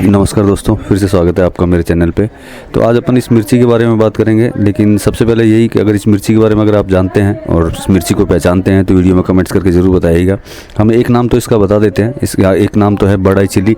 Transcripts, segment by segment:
नमस्कार दोस्तों, फिर से स्वागत है आपका मेरे चैनल पे। तो आज अपन इस मिर्ची के बारे में बात करेंगे, लेकिन सबसे पहले यही कि अगर इस मिर्ची के बारे में अगर आप जानते हैं और इस मिर्ची को पहचानते हैं तो वीडियो में कमेंट्स करके ज़रूर बताइएगा। हम एक नाम तो इसका बता देते हैं, इसका एक नाम तो है बड़ा चिली।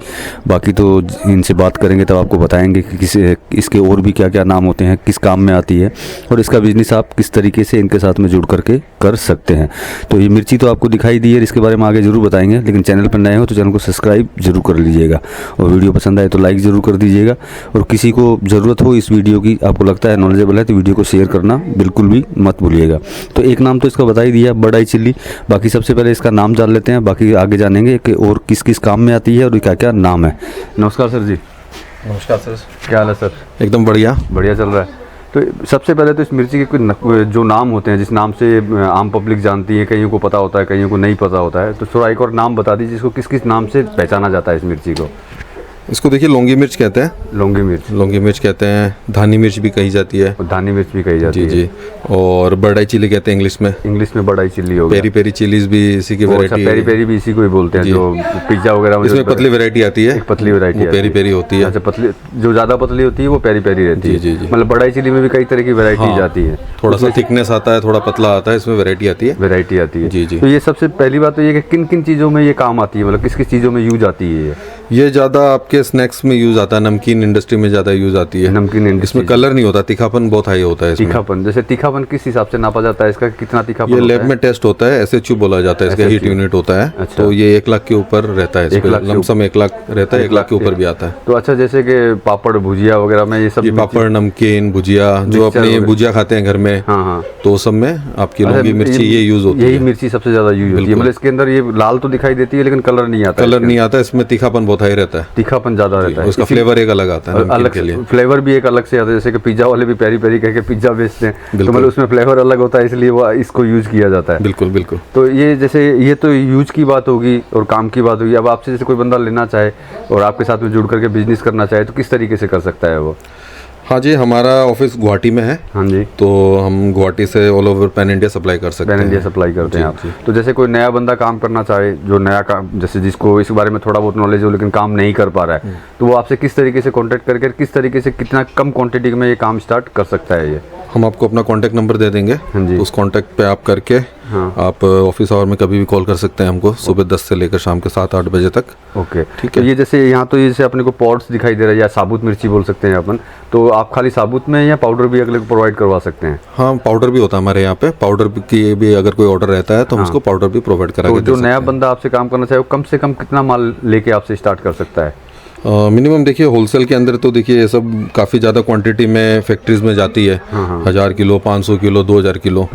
बाकी तो इनसे बात करेंगे तब आपको बताएंगे कि इसके और भी क्या क्या नाम होते हैं, किस काम में आती है और इसका बिजनेस आप किस तरीके से इनके साथ में जुड़ करके कर सकते हैं। तो ये मिर्ची तो आपको दिखाई दी है, इसके बारे में आगे ज़रूर बताएंगे, लेकिन चैनल पर नए हो तो चैनल को सब्सक्राइब जरूर कर लीजिएगा और वीडियो पसंद आए तो लाइक ज़रूर कर दीजिएगा। और किसी को ज़रूरत हो इस वीडियो की, आपको लगता है नॉलेजेबल है, तो वीडियो को शेयर करना बिल्कुल भी मत भूलिएगा। तो एक नाम तो इसका बता ही दिया, बड़ा चिल्ली। बाकी सबसे पहले इसका नाम जान लेते हैं, बाकी आगे जानेंगे कि और किस किस काम में आती है और क्या क्या नाम है। नमस्कार सर जी। नमस्कार सर, क्या हाल है सर? एकदम बढ़िया बढ़िया चल रहा है। तो सबसे पहले तो इस मिर्ची के कुछ जो नाम होते हैं, जिस नाम से आम पब्लिक जानती है, कईयों को पता होता है, कईयों को नहीं पता होता है, तो थोड़ा एक और नाम बता दीजिए जिसको किस किस नाम से पहचाना जाता है इस मिर्ची को। इसको देखिए लौंगी मिर्च कहते हैं। लौंगी मिर्च कहते हैं, धानी मिर्च भी कही जाती है। धानी मिर्च भी कही जाती है जी। और बड़ा चिली कहते हैं इंग्लिश में बड़ा चिल्ली हो गया। पेरी पेरी चिलीज भी इसी की वैरायटी है। पेरी पेरी भी इसी को ही बोलते हैं, जो पिज्जा वगैरह में। इसमें पतली वैरायटी आती है, एक पतली वैरायटी पेरी पेरी होती है। अच्छा, पतली जो ज़्यादा पतली होती है वो पेरी पेरी रहती है। जी। मतलब बड़ा चिल्ली में भी कई तरह की वैरायटी जाती है। थोड़ा सा थिकनेस आता है, थोड़ा पतला आता है, इसमें वैरायटी आती है। जी। तो ये सबसे पहली बात तो ये कि किन किन चीज़ों में ये काम आती है, मतलब किस किस चीज़ों में यूज आती है ये ज़्यादा आपके स्नैक्स में यूज आता है, नमकीन इंडस्ट्री में ज़्यादा यूज आती है। नमकीन इंडस्ट्री। इसमें कलर नहीं होता, तीखापन बहुत हाई होता है। तीखापन, जैसे तीखापन किस हिसाब से नापा जाता है इसका, कितना तीखापन? ये लैब में टेस्ट होता है, SHU बोला जाता है, इसका हीट यूनिट होता है। अच्छा। तो ये 1 लाख के ऊपर रहता है, लमसम 1 लाख रहता है, 1 लाख के ऊपर भी आता है। तो अच्छा, जैसे कि पापड़ भुजिया वगैरह में ये सब, पापड़, नमकीन, भुजिया, जो अपने भुजिया खाते हैं घर में, हाँ, तो सब में आपकी लौंगी मिर्ची ये यूज होती है। यही मिर्ची सबसे ज्यादा यूज होती है। मतलब इसके अंदर ये लाल तो दिखाई देती है लेकिन कलर नहीं आता। इसमें तीखापन बहुत हाई रहता है, तीखापन ज्यादा रहता है। उसका फ्लेवर एक अलग आता है, अलग के लिए फ्लेवर भी एक अलग से आता है। जैसे कि पिज्जा वाले भी पेरी पेरी कह के पिज्जा बेचते हैं, तो मतलब उसमें फ्लेवर अलग होता है, इसलिए वो इसको यूज किया जाता है। बिल्कुल। तो ये जैसे ये तो यूज की बात होगी और काम की बात होगी। अब आपसे जैसे कोई बंदा लेना चाहे और आपके साथ में जुड़ करके बिजनेस करना चाहे तो किस तरीके से कर सकता है वो? हाँ जी, हमारा ऑफिस गुवाहाटी में है। हाँ जी। तो हम गुवाहाटी से all over pan India supply कर सकते हैं। पैन इंडिया सप्लाई करते हैं आप। तो जैसे कोई नया बंदा काम करना चाहे, जो नया काम, जैसे जिसको इस बारे में थोड़ा बहुत नॉलेज हो लेकिन काम नहीं कर पा रहा है, तो वो आपसे किस तरीके से कांटेक्ट करके किस तरीके से कितना कम क्वांटिटी में ये काम स्टार्ट कर सकता है? ये हम आपको अपना कांटेक्ट नंबर दे देंगे। हाँ जी। उस कांटेक्ट पे आप करके आप ऑफिस आवर में कभी भी कॉल कर सकते हैं हमको, सुबह 10 से लेकर शाम के 7-8 बजे तक। ओके, ठीक है। तो ये जैसे यहाँ तो जैसे अपने को पॉड्स दिखाई दे रहा है, या साबुत मिर्ची बोल सकते हैं अपन, तो आप खाली साबुत में या पाउडर भी अगले को प्रोवाइड करवा सकते हैं? हाँ, पाउडर भी होता है हमारे यहाँ पे। पाउडर की भी अगर कोई ऑर्डर रहता है तो हम उसको पाउडर भी प्रोवाइड करा के दे सकते हैं। जो नया बंदा आपसे काम करना चाहे वो कम से कम कितना माल लेके आपसे स्टार्ट कर सकता है? मिनिमम देखिए, होलसेल के अंदर तो देखिए ये सब काफ़ी ज़्यादा क्वांटिटी में फैक्ट्रीज में जाती है। 1000 किलो, 500 किलो, 2000 किलो।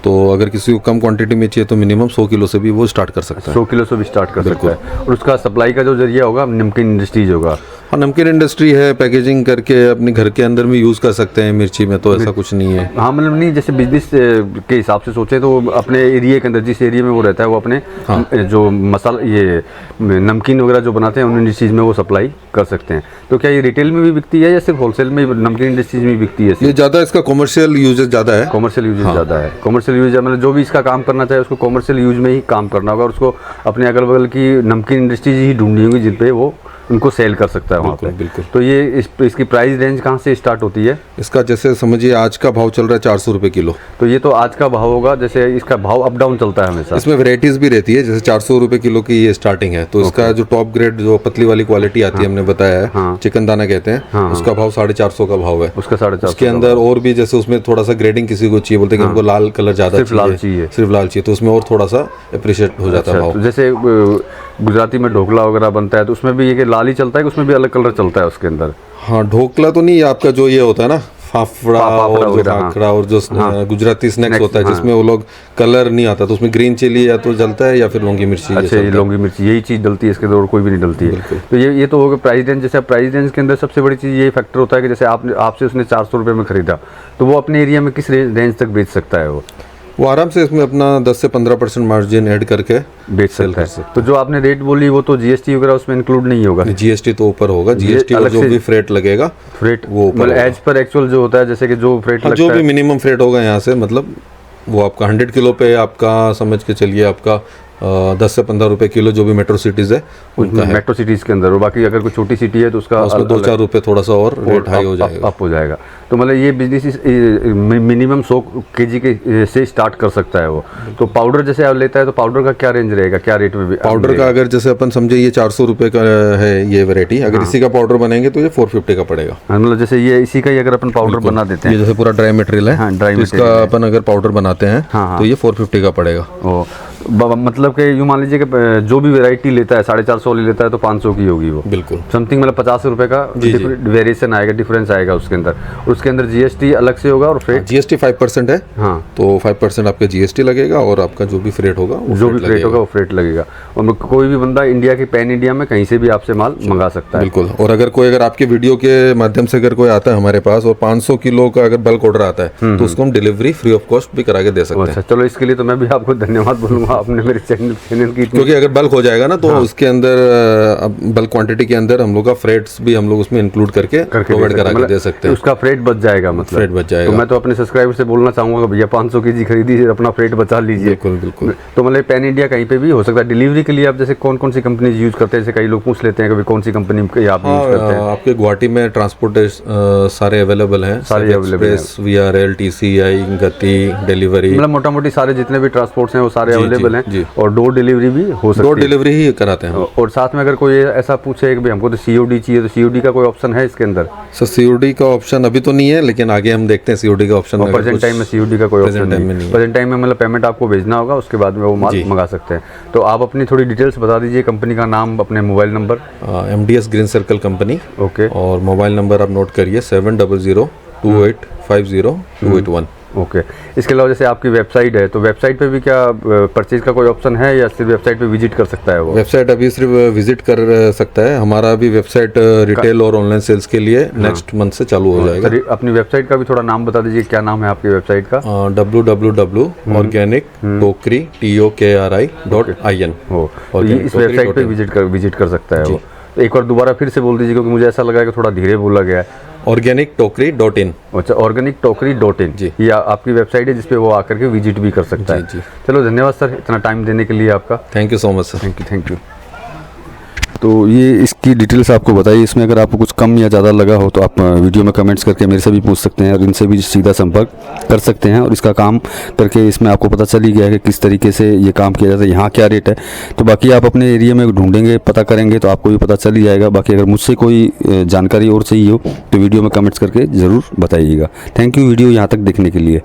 तो अगर किसी को कम क्वांटिटी में चाहिए तो मिनिमम 100 किलो से भी वो स्टार्ट कर सकता है। 100 किलो से भी स्टार्ट कर सकता है। और उसका सप्लाई का जो जरिया होगा नमकीन इंडस्ट्रीज होगा। हाँ, नमकीन इंडस्ट्री है, पैकेजिंग करके अपने घर के अंदर में यूज़ कर सकते हैं मिर्ची में, तो ऐसा कुछ नहीं है। हाँ, मतलब नहीं, जैसे बिजनेस के हिसाब से सोचे तो अपने एरिया के अंदर, जिस एरिया में वो रहता है, वो अपने जो मसाला, ये नमकीन वगैरह जो बनाते हैं उन इंडस्ट्रीज में वो सप्लाई कर सकते हैं। तो क्या ये रिटेल में भी बिकती है या सिर्फ होलसेल में नमकीन इंडस्ट्रीज में बिकती है? ये ज़्यादा इसका कॉमर्शियल यूजेज ज़्यादा है। कॉमर्शियल यूजेज ज़्यादा है। कॉमर्शियल यूज मतलब जो भी इसका काम करना चाहे उसको कॉमर्शियल यूज में ही काम करना होगा और उसको अपने अगल बगल की नमकीन इंडस्ट्रीज ही ढूंढनी होगी जिन पे वो उनको सेल कर सकता है वहाँ पे। बिल्कुल। तो ये इसकी प्राइस रेंज कहाँ से स्टार्ट होती है? इसका जैसे समझिए आज का भाव चल रहा है 400 रुपये किलो। तो ये तो आज का भाव होगा, जैसे इसका भाव अप डाउन चलता है हमेशा। इसमें वेराइटीज भी रहती है, जैसे 400 रुपये किलो की ये स्टार्टिंग है। तो इसका जो टॉप ग्रेड जो पतली वाली क्वालिटी आती है, हमने बताया है, चिकन दाना कहते हैं, उसका भाव 450 का भाव है। उसका 450। उसके अंदर और भी जैसे उसमें थोड़ा सा ग्रेडिंग किसी को चाहिए, बोलते हैं कि हमको लाल कलर ज़्यादा सिर्फ लाल चाहिए, तो उसमें और थोड़ा सा अप्रिशिएट हो जाता है भाव। जैसे गुजराती में ढोकला वगैरह बनता है तो उसमें भी ये कि लाल ही चलता है कि उसमें भी अलग कलर चलता है उसके अंदर? हाँ, ढोकला तो नहीं, आपका जो ये होता है ना फाफड़ा और जो खाखरा और जो गुजराती स्नैक्स होता है जिसमें वो लोग कलर नहीं आता, तो उसमें ग्रीन चिली या तो जलता है या फिर लौंगी मिर्ची। अच्छा, ये लौंगी मिर्ची यही चीज़ डलती है इसके अंदर और कोई भी नहीं डलती है। तो ये तो होगा प्राइस रेंज। जैसे प्राइस रेंज के अंदर सबसे बड़ी चीज़ ये फैक्टर होता है कि जैसे आपसे उसने 400 रुपये में खरीदा तो वो अपने एरिया में किस रेंज तक बेच सकता है? वो आराम से इसमें अपना 10 से 15% मार्जिन ऐड करके बेच सकता है। तो जो आपने रेट बोली वो तो जीएसटी वगैरह उसमें इंक्लूड नहीं होगा? जीएसटी तो ऊपर होगा, जीएसटी और जो भी फ्रेट लगेगा, फ्रेट वो मतलब एज पर एक्चुअल जो होता है, जैसे कि जो फ्रेट लगता है, जो भी मिनिमम फ्रेट होगा यहाँ से, मतलब वो आपका 100 किलो पे आपका समझ के चलिए आपका 10 से 15 रुपए किलो जो भी मेट्रो सिटीज़ है उनका है। मेट्रो सिटीज़ के अंदर, और बाकी अगर कोई छोटी सिटी है तो उसका उसमें 2-4 रुपए थोड़ा सा और रेट हाई हो जाएगा। अप हो जाएगा। तो मतलब ये बिजनेस मिनिमम 100 केजी के से स्टार्ट कर सकता है वो। तो पाउडर जैसे आप लेता है तो पाउडर का क्या रेंज रहेगा, क्या रेट में? पाउडर का अगर जैसे अपन समझे ये 400 रुपए का है ये वैरायटी, अगर इसी का पाउडर बनेंगे तो ये 450 का पड़ेगा। मतलब जैसे ये इसी का ही अगर अपन पाउडर बना देते हैं, ये जैसे पूरा ड्राई मटेरियल है, हाँ, ड्राई तो इसका अपन अगर पाउडर बनाते हैं तो ये 450 का पड़ेगा। ओ मतलब कि यूँ मान लीजिए कि जो भी वैरायटी लेता है 450 वाली लेता है तो 500 की होगी वो, बिल्कुल समथिंग, मतलब 50 रुपए का वेरिएशन आएगा, डिफरेंस आएगा उसके अंदर। उसके अंदर जीएसटी अलग से होगा और फ्रेट, जीएसटी 5% है। हाँ, तो 5% आपका जीएसटी लगेगा और आपका जो भी फ्रेट होगा वो फ्रेट लगेगा। और कोई भी बंदा इंडिया के पैन इंडिया में कहीं से भी आपसे माल मंगा सकता है। बिल्कुल। और अगर आपके वीडियो के माध्यम से अगर कोई आता है हमारे पास और 500 किलो का अगर बल्क ऑर्डर आता है तो उसको हम डिलीवरी फ्री ऑफ कॉस्ट भी करा के दे सकते हैं। अच्छा, चलो इसके लिए तो मैं भी आपको धन्यवाद बोलूंगा, आपने मेरे चैनल की, क्योंकि अगर बल्क हो जाएगा ना तो उसके अंदर बल्क क्वांटिटी के अंदर हम लोग का फ्रेट्स भी हम लोग उसमें इंक्लूड करके प्रोवाइड करा के दे सकते हैं। उसका फ्रेट बच जाएगा, मतलब फ्रेट बच जाएगा। तो मैं तो अपने सब्सक्राइबर से बोलना चाहूंगा भैया 500 केजी खरीदी, अपना फ्रेट बचा लीजिए। बिल्कुल बिल्कुल। तो मतलब पैन इंडिया कहीं पे भी हो सकता है। डिलीवरी के लिए आप जैसे कौन कौन सी कंपनी यूज करते हैं? जैसे कई लोग पूछ लेते हैं कि कौन सी कंपनी आप यूज करते हैं? आपके गुवाहाटी में ट्रांसपोर्ट सारे अवेलेबल हैं, सारे अवेलेबल हैं, VRL, TCI, गति, डिलीवरी, मतलब मोटा मोटी सारे जितने भी ट्रांसपोर्ट्स हैं वो सारे अवेलेबल हैं। और डोर डिलीवरी भी हो सकती है, डोर डिलीवरी ही कराते हैं। और साथ में अगर कोई ऐसा पूछे कि भाई हमको तो COD चाहिए, तो COD का कोई ऑप्शन है इसके अंदर? सर COD का ऑप्शन अभी तो नहीं है, लेकिन आगे हम देखते हैं COD का ऑप्शन। प्रेजेंट टाइम में COD का कोई ऑप्शन नहीं है। प्रेजेंट टाइम में मतलब पेमेंट आपको भेजना होगा, उसके बाद में वो माल मंगा सकते हैं। तो आप अपनी थोड़ी डिटेल्स बता दीजिए, कंपनी का नाम, अपने mobile number. MDS green circle company. Okay. और मोबाइल नंबर आप नोट करिए 7002850281। ओके। इसके अलावा जैसे आपकी वेबसाइट है, तो वेबसाइट पे भी क्या परचेज का कोई ऑप्शन है या सिर्फ वेबसाइट पे विजिट कर सकता है वो? वेबसाइट अभी सिर्फ विजिट कर सकता है। हमारा भी वेबसाइट रिटेल और ऑनलाइन सेल्स के लिए नेक्स्ट मंथ से चालू हो जाएगा। अपनी वेबसाइट का भी थोड़ा नाम बता दीजिए, क्या नाम है आपकी वेबसाइट का? www.organictokri.in। इस वेबसाइट पे विजिट कर सकता है वो। तो एक बार दोबारा फिर से बोल दीजिए, क्योंकि मुझे ऐसा लगा कि थोड़ा धीरे बोला गया है। organictokri.in। अच्छा, organictokri.in जी, ये आपकी वेबसाइट है जिसपे वो आकर के विजिट भी कर सकता है। जी। चलो धन्यवाद सर, इतना टाइम देने के लिए आपका। Thank you so much sir. Thank you. तो ये इसकी डिटेल्स आपको बताइए। इसमें अगर आपको कुछ कम या ज़्यादा लगा हो तो आप वीडियो में कमेंट्स करके मेरे से भी पूछ सकते हैं और इनसे भी सीधा संपर्क कर सकते हैं। और इसका काम करके इसमें आपको पता चल ही गया है कि किस तरीके से ये काम किया जाता है, यहाँ क्या रेट है। तो बाकी आप अपने एरिया में ढूंढेंगे, पता करेंगे तो आपको भी पता चल ही जाएगा। बाकी अगर मुझसे कोई जानकारी और चाहिए हो तो वीडियो में कमेंट्स करके ज़रूर बताइएगा। थैंक यू वीडियो यहाँ तक देखने के लिए।